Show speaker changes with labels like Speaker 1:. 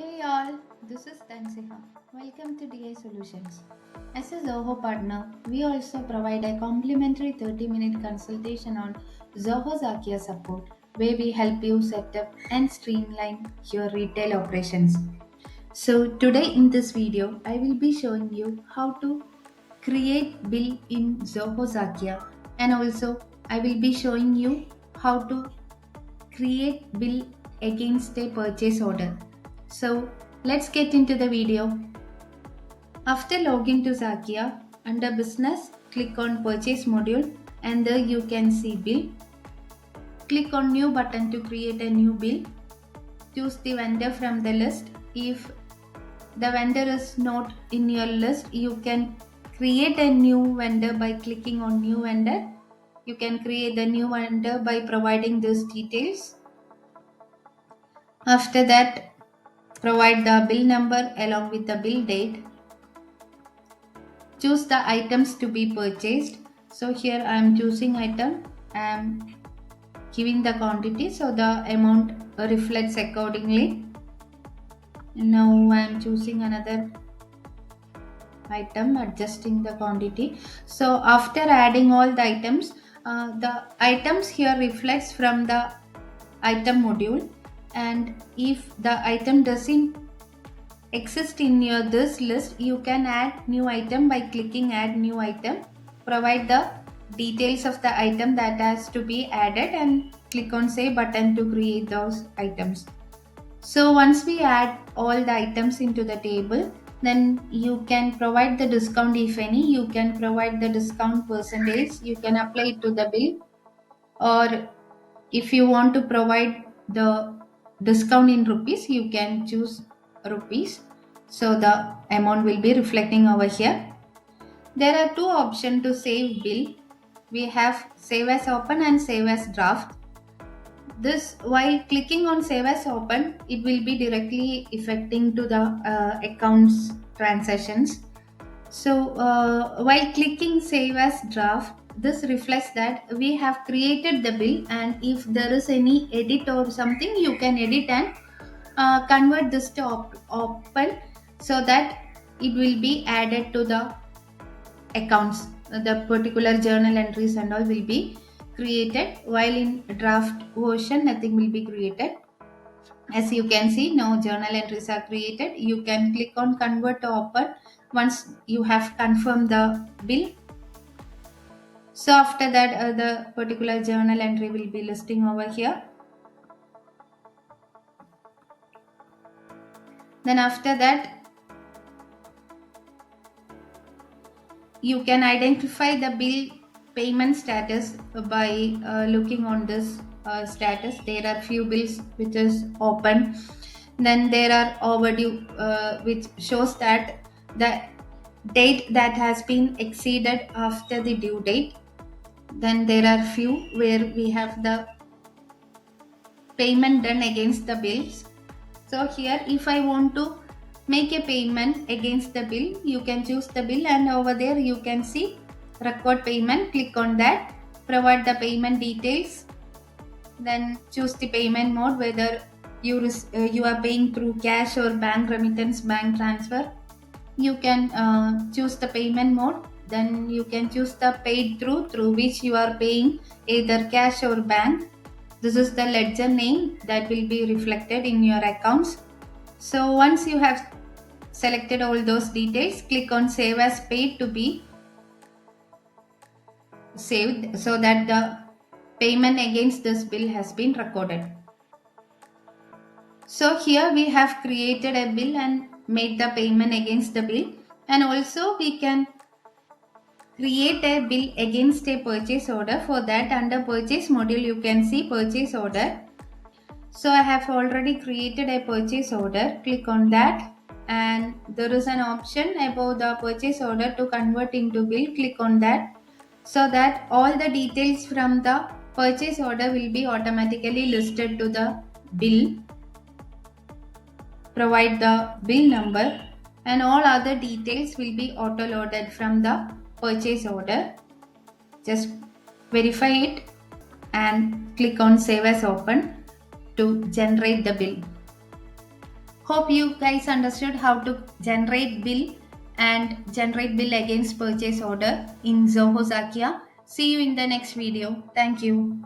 Speaker 1: Hey all, this is Tansiha. Welcome to DI Solutions. As a Zoho partner, we also provide a complimentary 30-minute consultation on Zoho Zakya support, where we help you set up and streamline your retail operations. So today in this video, I will be showing you how to create bill in Zoho Zakya, and also I will be showing you how to create bill against a purchase order. So let's get into the video. After logging to Zakya, under business, click on purchase module and there you can see bill. Click on new button to create a new bill. Choose the vendor from the list. If the vendor is not in your list, you can create a new vendor by clicking on new vendor. You can create the new vendor by providing these details. After that, provide the bill number along with the bill date. Choose the items to be purchased. So here I am choosing item. I am giving the quantity so the amount reflects accordingly. Now I am choosing another item, adjusting the quantity. So after adding all the items here reflects from the item module, and if the item doesn't exist in your this list, you can add new item by clicking add new item. Provide the details of the item that has to be added and click on save button to create those items. So once we add all the items into the table, then you can provide the discount if any. You can provide the discount percentage. You can apply it to the bill, or if you want to provide the discount in rupees, you can choose rupees. So the amount will be reflecting over here. There are two options to save bill. We have save as open and save as draft. This, while clicking on save as open, it will be directly affecting to the accounts transactions. So while clicking save as draft, this reflects that we have created the bill, and if there is any edit or something, you can edit and convert this to open so that it will be added to the accounts. The particular journal entries and all will be created, while in draft version nothing will be created. As you can see, now journal entries are created. You can click on convert to open once you have confirmed the bill. So after that, the particular journal entry will be listing over here. Then after that, you can identify the bill payment status by looking on this status. There are few bills which is open. Then there are overdue, which shows that the date that has been exceeded after the due date. Then there are few where we have the payment done against the bills. So here, if I want to make a payment against the bill, you can choose the bill, and over there you can see record payment. Click on that, provide the payment details, then choose the payment mode, whether you are paying through cash or bank remittance, bank transfer. You can choose the payment mode. Then you can choose the paid through which you are paying, either cash or bank. This is the ledger name that will be reflected in your accounts. So once you have selected all those details, click on save as paid to be saved so that the payment against this bill has been recorded. So here we have created a bill and made the payment against the bill, and also we can create a bill against a purchase order. For that, under purchase module you can see purchase order. So I have already created a purchase order. Click on that, and there is an option above the purchase order to convert into bill. Click on that so that all the details from the purchase order will be automatically listed to the bill. Provide the bill number, and all other details will be auto loaded from the purchase order. Just verify it and click on save as open to generate the bill. Hope you guys understood how to generate bill and generate bill against purchase order in Zoho Zakya. See you in the next video. Thank you.